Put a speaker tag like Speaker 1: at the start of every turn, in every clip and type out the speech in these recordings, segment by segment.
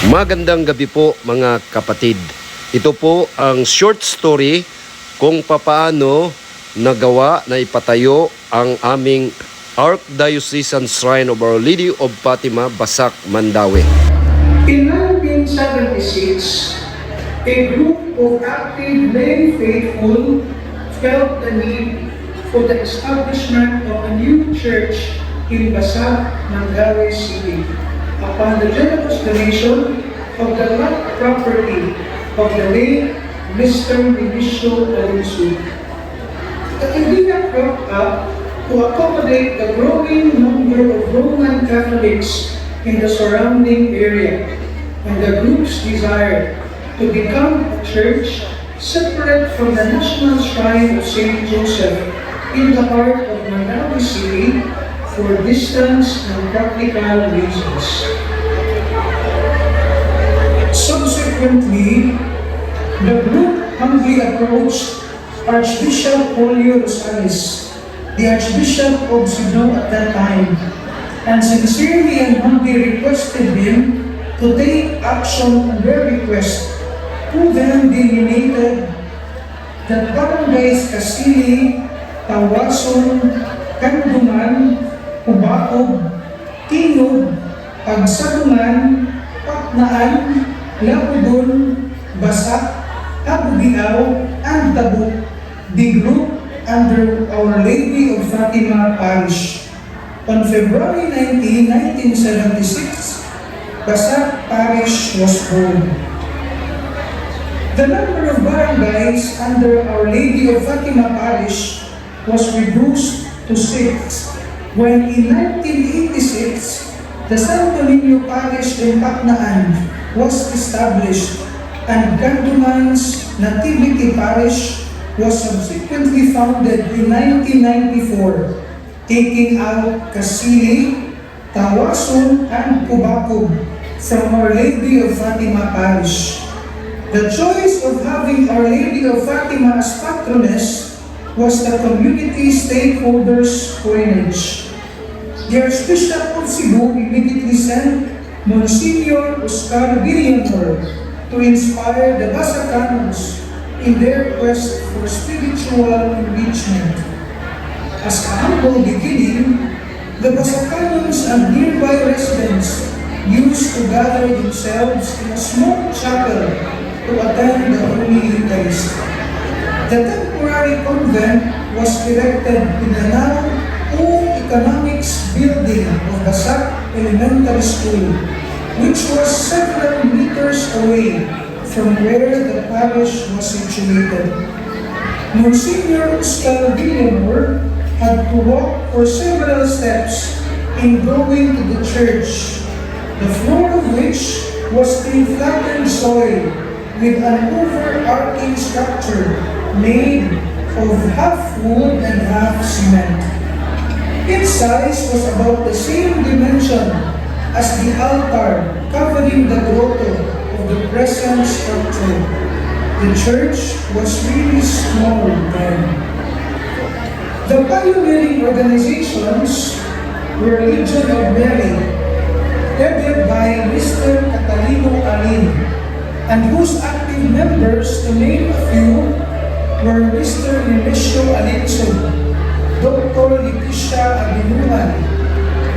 Speaker 1: Magandang gabi po mga kapatid. Ito po ang short story kung papaano nagawa na ipatayo ang aming Archdiocesan Shrine of Our Lady of Fatima, Basak, Mandaue.
Speaker 2: In 1976, a group of active lay faithful felt the need for the establishment of a new church in Basak, Mandaue City upon the generous donation of the land property of the late Mr. Vinicio Alonso. The idea cropped up to accommodate the growing number of Roman Catholics in the surrounding area, and the group's desire to become a church separate from the National Shrine of St. Joseph in the heart of Mandaue City for distance and practical reasons. Subsequently, the group humbly approached Archbishop Julio Rosales, the Archbishop of Cebu at that time, and sincerely and humbly requested him to take action on their request, who then delineated that barangays Casili, Tawason, Kanduman, Ubaob, Tinog, Pagsadungan, Patnaan, Lapudon, Basak, Abugiaw, and Tabuk, the group under Our Lady of Fatima Parish. On February 19, 1976, Basak Parish was formed. The number of barangays under Our Lady of Fatima Parish was reduced to 6, when in 1986, the Santo Niño Parish in Patnaan was established, and Ganduman's Nativity Parish was subsequently founded in 1994, taking out Casili, Tawason, and Cubacub from Our Lady of Fatima Parish. The choice of having Our Lady of Fatima as patroness was the community stakeholders' coinage. The Archbishop of Cebu immediately sent Monsignor Oscar Villamor to inspire the Basacanos in their quest for spiritual enrichment. As a humble beginning, the Basacanos and nearby residents used to gather themselves in a small chapel to attend the Holy Eucharist. The temporary convent was erected in the now old economics building of Basak Elementary School, which was several meters away from where the parish was situated. Monsignor Oscar Villamor had to walk for several steps in going to the church, the floor of which was in flattened soil with an overarching structure made of half wood and half cement. Its size was about the same dimension as the altar covering the grotto of the present structure. The church was really small then. The pioneering organizations were Legion of Mary, headed by Mr. Catalino Alin, and whose active members, to name a few, were Mr. Nemesio Alinson, Dr. Leticia Abinuan,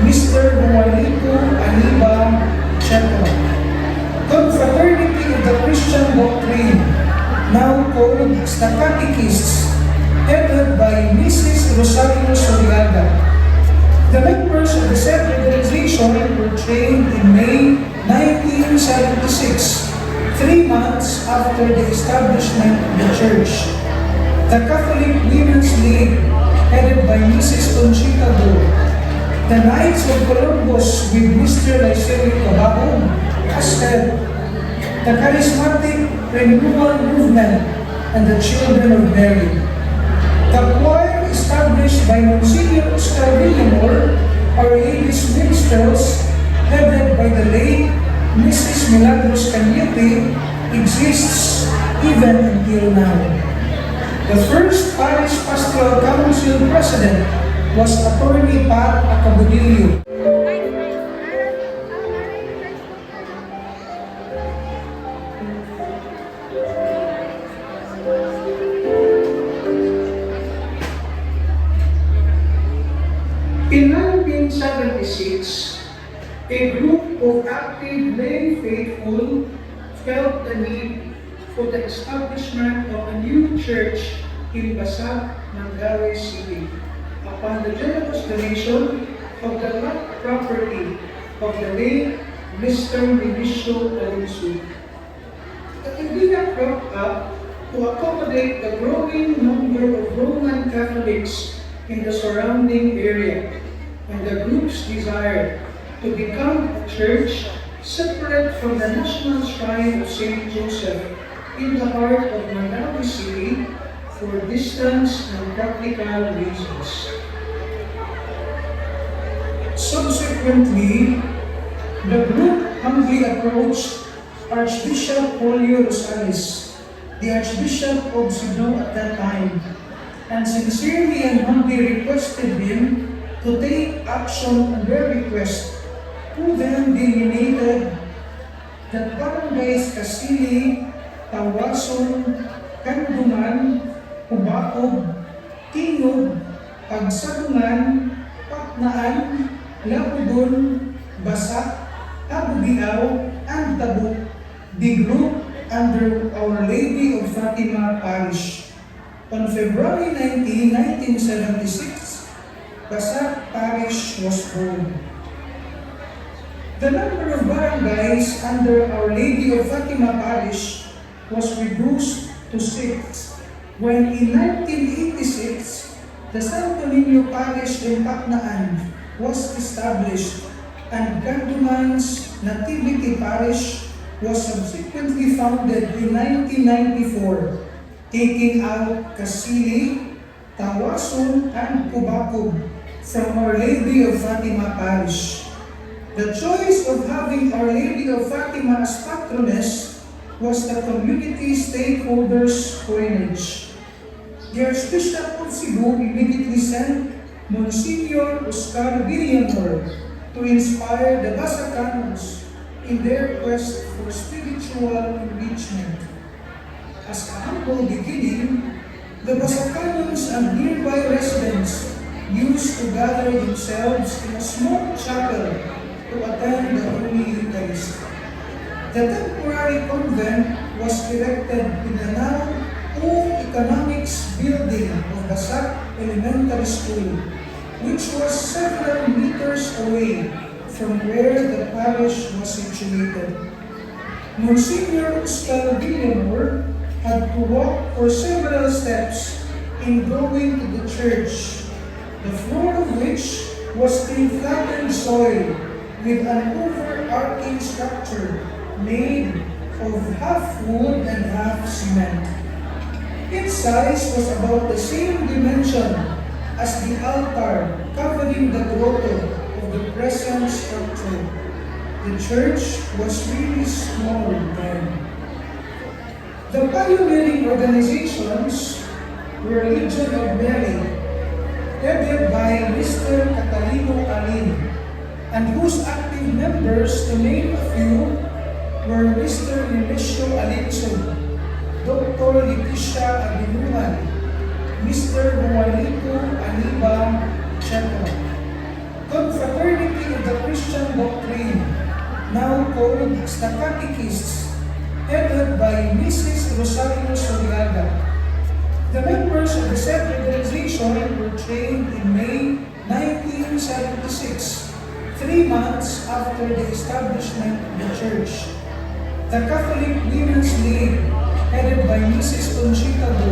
Speaker 2: Mr. Juanito Aniba Checo. Confraternity of the Christian Doctrine, now called as the Catechists, headed by Mrs. Rosario Soriaga. The members of the said organization were trained in May 1976, 3 months after the establishment of the church. The Catholic Women's League, headed by Mrs. Conchita Do, the Knights of Columbus with Mr. Lycerio Cabao as head, the Charismatic Renewal Movement, and the Children of Mary. The choir established by Monsignor Oscar Villamor, Our Lady's Minstrels, headed by the late Mrs. Milagros Cañete, exists even until now. The first Parish Pastoral Council President was Attorney Pat Acabudillo. A group of active lay faithful felt the need for the establishment of a new church in Basag, Mandaue City upon the generous donation of the land property of the late Mr. Vinicio Alonso. The idea cropped up to accommodate the growing number of Roman Catholics in the surrounding area, and the group's desire to become a church separate from the National Shrine of St. Joseph in the heart of Mandaue City for distance and practical reasons. Subsequently, the group humbly approached Archbishop Julio Rosales, the Archbishop of Cebu at that time, and sincerely and humbly requested him to take action on their request, who then delineated that barangays Kasili, Tawason, Kanduman, Ubacob, Tinog, Pagsagungan, Patnaan, Lapudon, Basak, Abugiaw, and Tabuk be grouped under Our Lady of Fatima Parish. On February 19, 1976, Basak Parish was formed. The number of barangays under Our Lady of Fatima Parish was reduced to 6 when in 1986, the Santo Niño Parish in Patnaan was established and Ganduman's Nativity Parish was subsequently founded in 1994, taking out Kasili, Tawason, and Ubacob from Our Lady of Fatima Parish. The choice of having Our Lady of Fatima as patroness was the community stakeholders' coinage. The Archbishop of Cebu immediately sent Monsignor Oscar Villamor to inspire the Basacanos in their quest for spiritual enrichment. As a humble beginning, the Basacanos and nearby residents used to gather themselves in a small chapel to attend the Holy Eucharist. The temporary convent was erected in the now old economics building of Basak Elementary School, which was several meters away from where the parish was situated. Monsignor Oscar Villamor had to walk for several steps in going to the church, the floor of which was in flattened soil with an overarching structure made of half wood and half cement. Its size was about the same dimension as the altar covering the grotto of the present structure. The church was really small then. The pioneering organizations were Legion of Mary, headed by Mr. Catalino Alin, and whose active members, to name a few, were Mr. Nemesio Alinso, Dr. Leticia Abinuan, Mr. Juanito Aniba Checo. Confraternity of the Christian Doctrine, now called the Catechists, headed by Mrs. Rosario Soriaga. The members of the said organization were trained in May 1976, 3 months after the establishment of the church. The Catholic Women's League, headed by Mrs. Conchita Do.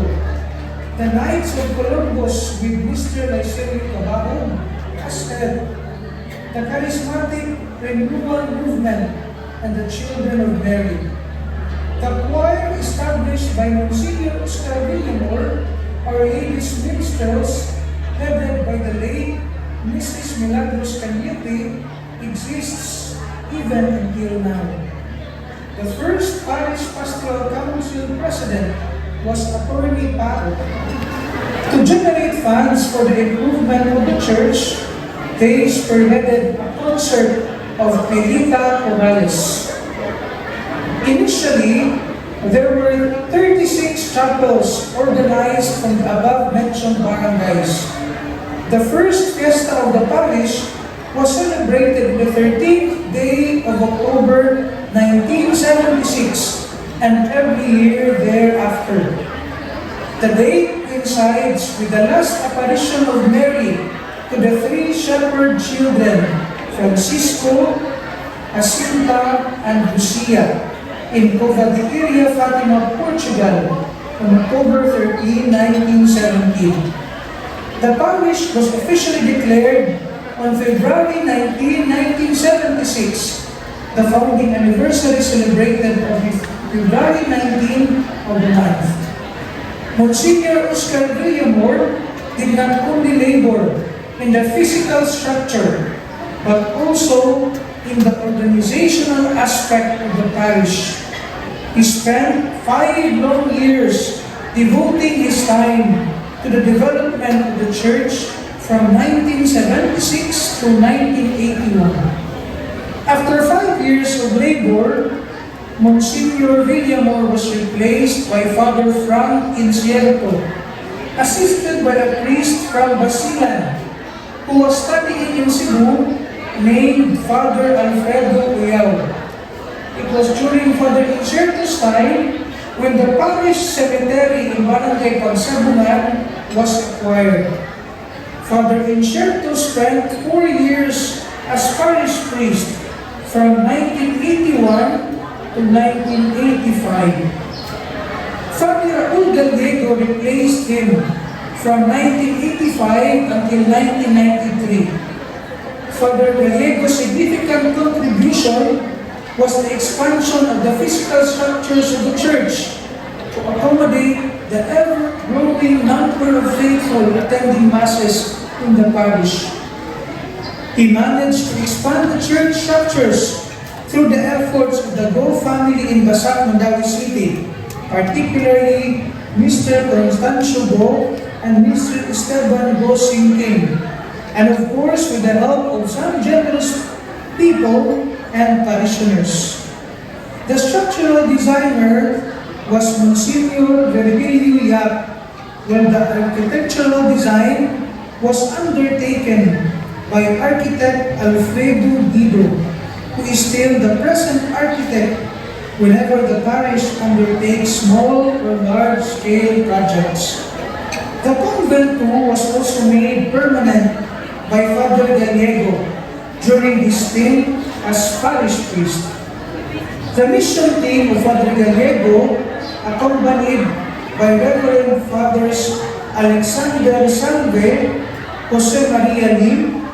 Speaker 2: The Knights of Columbus with Mr. Lycerio Cabahon as head. The Charismatic Renewal Movement and the Children of Mary. The choir established by Monsignor Oscar Villamor, Our Lady's Minstrels, headed by the late Mrs. Milagros Cañete, exists even until now. The first Parish Pastoral Council President was Attorney Pao. To generate funds for the improvement of the church, they spearheaded a concert of Pelita Corrales. Initially, there were 36 chapels organized from the above-mentioned barangays. The first fiesta of the parish was celebrated on the 13th and every year thereafter. The date coincides with the last apparition of Mary to the three shepherd children, Francisco, Jacinta, and Lucia, in Covadonga, Fatima, Portugal, on October 13, 1917. The parish was officially declared on February 19, 1976. The founding anniversary celebrated on February 19 of the month. Monsignor Oscar Villamor did not only labor in the physical structure, but also in the organizational aspect of the parish. He spent 5 long years devoting his time to the development of the church from 1976 to 1981. After 5 years of labor, Monsignor Villamor was replaced by Father Frank Incierto, assisted by a priest from Basilan, who was studying in Cebu, named Father Alfredo Uyao. It was during Father Incierto's time when the parish cemetery in Barangay Pagsabungan was acquired. Father Incierto spent 4 years as parish priest from 1981 to 1985. Father Raul Gallego replaced him from 1985 until 1993. Father Gallego's significant contribution was the expansion of the physical structures of the church to accommodate the ever-growing number of faithful attending masses in the parish. He managed to expand the church structures through the efforts of the Go family in Basak, Mandawi City, particularly Mr. Constancio Go and Mr. Esteban Go Singking, and of course with the help of some generous people and parishioners. The structural designer was Monsignor Virgilio Yap, when the architectural design was undertaken by architect Alfredo Guido, who is still the present architect whenever the parish undertakes small or large-scale projects. The convent too was also made permanent by Father Gallego during his stint as parish priest. The mission team of Father Gallego, accompanied by Reverend Fathers Alexander Salve, Jose Maria Lim,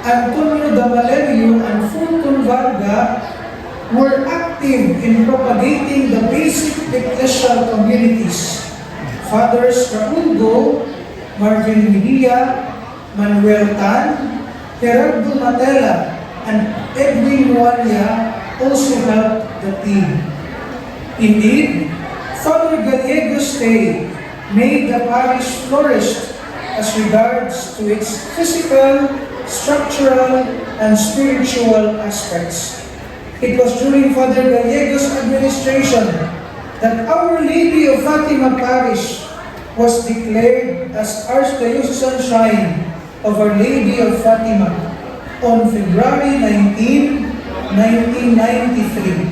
Speaker 2: Antonio Damalerio, and Fulton Varga, were active in propagating the basic ecclesial communities. Fathers Raul Go, Marvin Medina, Manuel Tan, Gerardo Matela, and Edwin Walia also helped the team. Indeed, Father Gallego's stay made the parish flourish as regards to its physical, structural, and spiritual aspects. It was during Father Gallego's administration that Our Lady of Fatima Parish was declared as Archdiocesan Shrine of Our Lady of Fatima on February 19, 1993.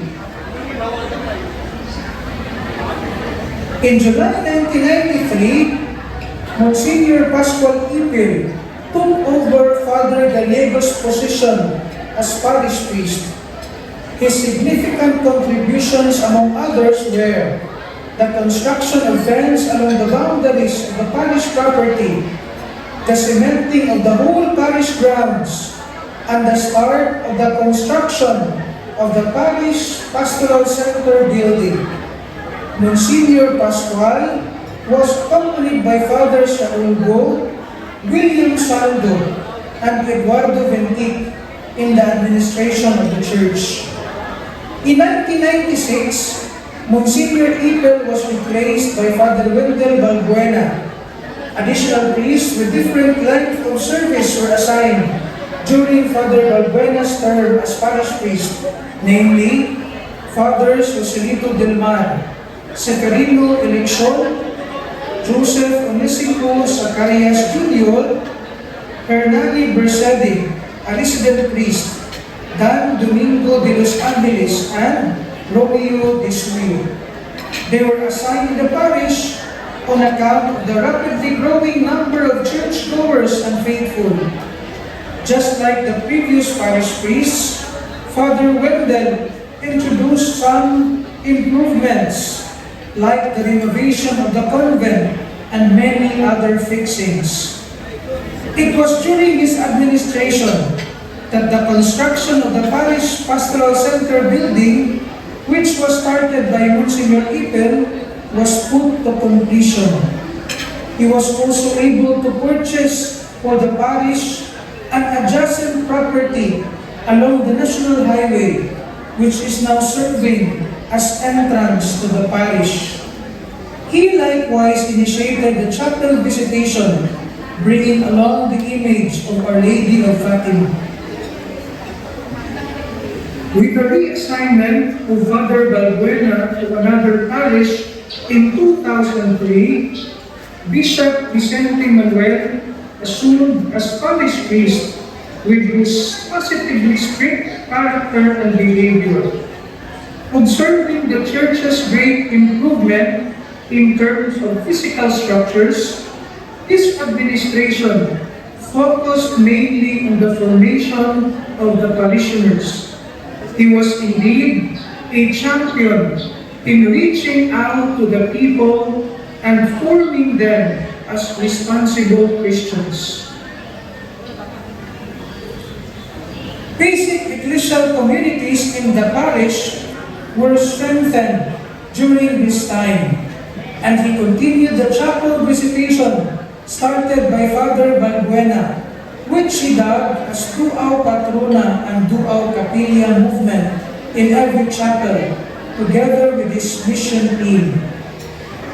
Speaker 2: In July 1993, Monsignor Pascual Ipil took over Father Gallego's position as parish priest. His significant contributions, among others, were the construction of fence along the boundaries of the parish property, the cementing of the whole parish grounds, and the start of the construction of the parish pastoral center building. Monsignor Pascual was accompanied by Fathers Raul Go, William Saldo, and Eduardo Ventic in the administration of the church. In 1996, Monsignor Ipil was replaced by Father Wendell Balbuena. Additional priests with different length of service were assigned during Father Balbuena's term as parish priest, namely Fathers Joselito Del Mar, Seferino Eleccion, Joseph Onesimo Zacarias Jr., Hernani Bersedi, a resident priest, Dan Domingo de Los Angeles, and Romeo de Suyo. They were assigned the parish on account of the rapidly growing number of churchgoers and faithful. Just like the previous parish priests, Father Wendell introduced some improvements like the renovation of the convent and many other fixings. It was during his administration that the construction of the parish pastoral center building, which was started by Monsignor Ipel, was put to completion. He was also able to purchase for the parish an adjacent property along the National Highway, which is now serving as entrance to the parish. He likewise initiated the chapel visitation, bringing along the image of Our Lady of Fatima. With the reassignment of Father Balbuena to another parish in 2003, Bishop Vicente Manuel assumed as parish priest with his positively strict character and behavior. Observing the Church's great improvement in terms of physical structures, his administration focused mainly on the formation of the parishioners. He was indeed a champion in reaching out to the people and forming them as responsible Christians. Basic ecclesial communities in the parish were strengthened during this time, and he continued the chapel visitation started by Father Balbuena, which he dubbed as Duaw Patrona and Duaw Capilla movement in every chapel, together with his mission team.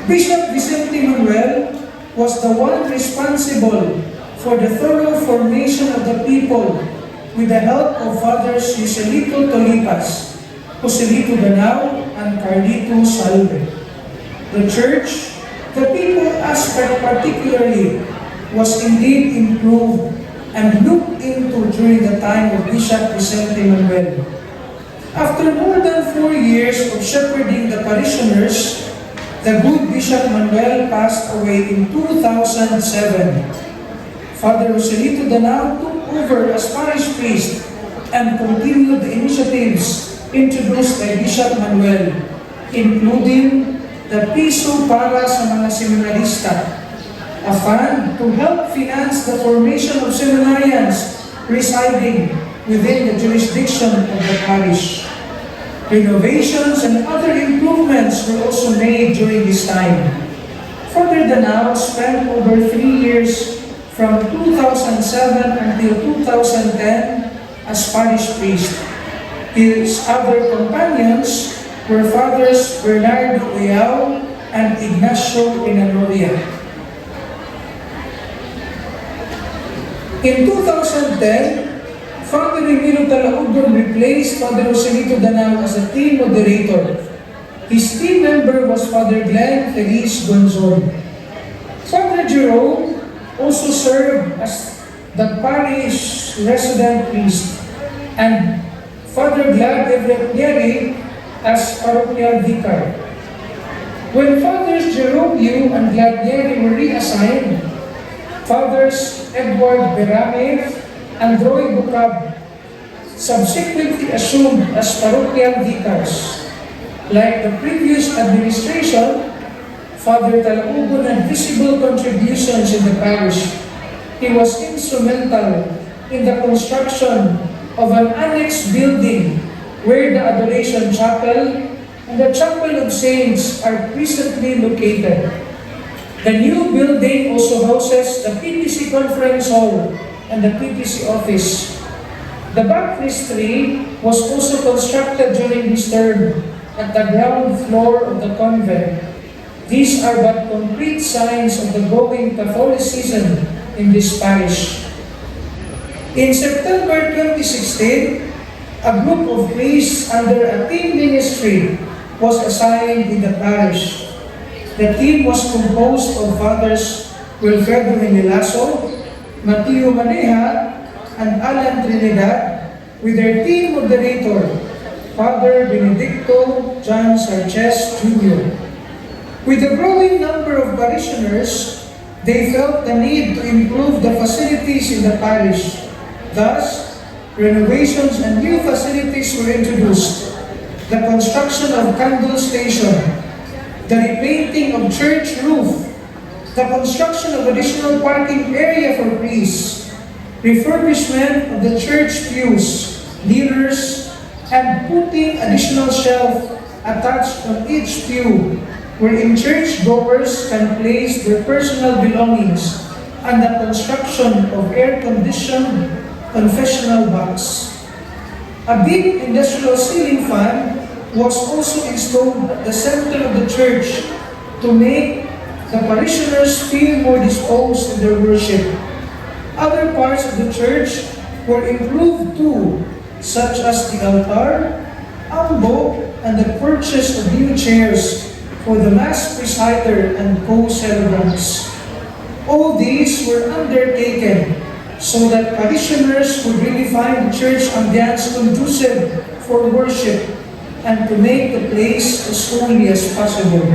Speaker 2: Bishop Vicente Manuel was the one responsible for the thorough formation of the people with the help of Fathers Joselito Tolipas, Joselito Danao, and Carlito Salve. The church, the people aspect particularly, was indeed improved and looked into during the time of Bishop Vicente Manuel. After more than 4 years of shepherding the parishioners, the good Bishop Manuel passed away in 2007. Father Joselito Danao took over as parish priest and continued the initiatives introduced by Bishop Manuel, including the Piso para sa mga seminarista, a fund to help finance the formation of seminarians residing within the jurisdiction of the parish. Renovations and other improvements were also made during this time. Father Danao spent over 3 years from 2007 until 2010 as parish priest. His other companions were Fathers Bernardo Uyao and Ignacio Inanoria. In 2010, Father Emilio Talaudon replaced Father Joselito Danao as a team moderator. His team member was Father Glenn Feliz Gonzon. Father Jerome also served as the parish resident priest, and Father Glad Everett as parochial vicar. When Fathers Jerome Yu and Gladieri were reassigned, Fathers Edward Berame and Roy Bucab subsequently assumed as parochial vicars. Like the previous administration, Father Talaugon had visible contributions in the parish. He was instrumental in the construction of an annex building where the Adoration Chapel and the Chapel of Saints are presently located. The new building also houses the PTC Conference Hall and the PTC office. The baptistry was also constructed during his term at the ground floor of the convent. These are but concrete signs of the growing Catholicism in this parish. In September 2016, a group of priests under a team ministry was assigned in the parish. The team was composed of Fathers Wilfredo Menilaso, Mateo Maneja, and Alan Trinidad, with their team moderator, Father Benedicto John Sarches Jr. With the growing number of parishioners, they felt the need to improve the facilities in the parish. Thus, renovations and new facilities were introduced. The construction of candle station, the repainting of church roof, the construction of additional parking area for priests, refurbishment of the church pews, kneelers, and putting additional shelf attached on each pew wherein church-goers can place their personal belongings, and the construction of air-conditioned confessional box. A big industrial ceiling fan was also installed at the center of the church to make the parishioners feel more disposed in their worship. Other parts of the church were improved too, such as the altar, ambo, and the purchase of new chairs for the Mass presider and co-celebrants. All these were undertaken so that parishioners would really find the church ambiance conducive for worship and to make the place as holy as possible.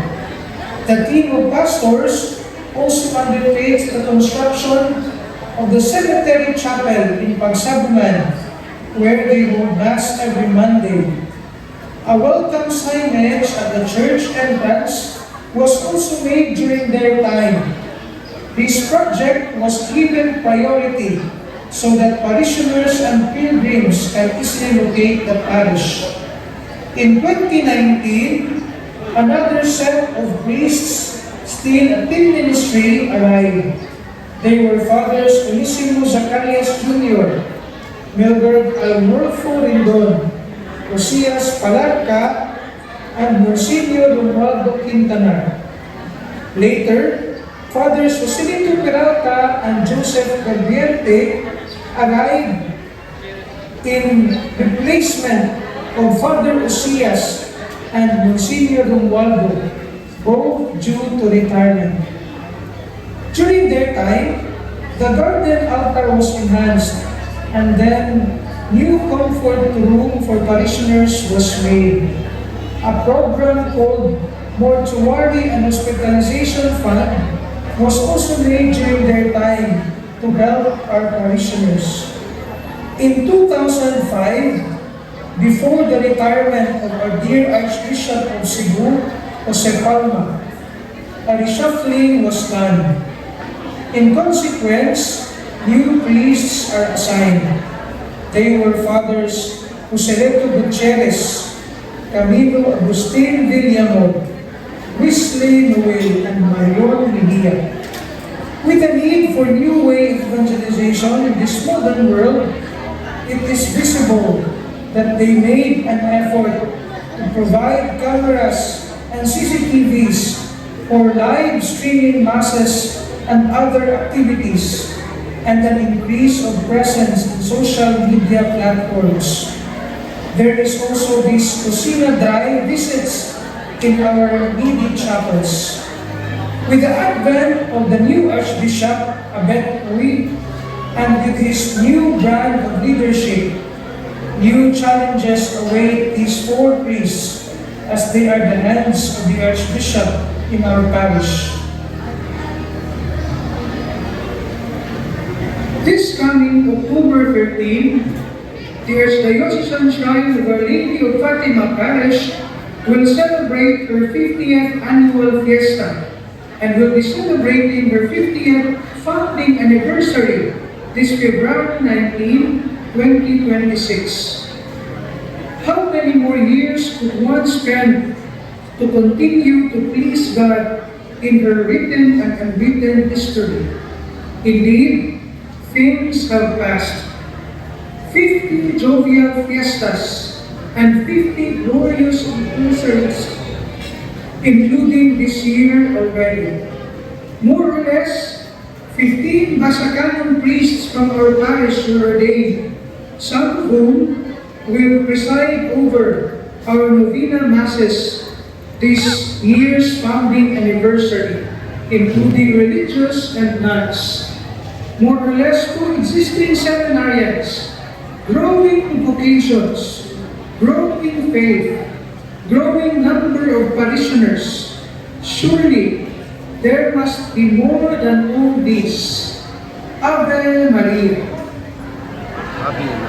Speaker 2: The team of pastors also undertakes the construction of the cemetery chapel in Pagsabungan, where they hold Mass every Monday. A welcome signage at the church entrance was also made during their time. This project was given priority so that parishioners and pilgrims can easily locate the parish. In 2019, another set of priests still at team ministry arrived. They were Fathers Onissimo Zacarias Jr., Milberg Almorfo Rindon, Osias Palarca, and Monsignor Romualdo Quintana. Later, Fathers Joselito Peralta and Joseph Garbiente arrived in replacement of Father Osias and Monsignor Romualdo, both due to retirement. During their time, the garden altar was enhanced, and then new comfort room for parishioners was made. A program called Mortuary and Hospitalization Fund was also made during their time to help our parishioners. In 2005, before the retirement of our dear Archbishop of Cebu, Jose Palma, a reshuffling was done. In consequence, new priests are assigned. They were Fathers Joselito Gutierrez, Camilo Agustin Villamor, Wesley Noel, and Marion Mejia. With the need for new way of evangelization in this modern world, it is visible that they made an effort to provide cameras and CCTVs for live streaming masses and other activities, and an increase of presence in social media platforms. There is also this Cocina Drive visits in our needy chapels. With the advent of the new Archbishop, Abet Uy, and with his new brand of leadership, new challenges await these four priests as they are the hands of the Archbishop in our parish. This coming October 13, the Archdiocesan Shrine of Our Lady of Fatima Parish will celebrate her 50th annual fiesta and will be celebrating her 50th founding anniversary this February 19, 2026. How many more years could one spend to continue to please God in her written and unwritten history? Indeed, things have passed. 50 jovial fiestas and 50 glorious anniversaries, including this year already. More or less, 15 Basacanon priests from our parish were ordained, some of whom will preside over our novena masses this year's founding anniversary, including religious and nuns. More or less coexisting seminarians, growing vocations, growing faith, growing number of parishioners, Surely, there must be more than all this. Ave Maria.
Speaker 1: Ave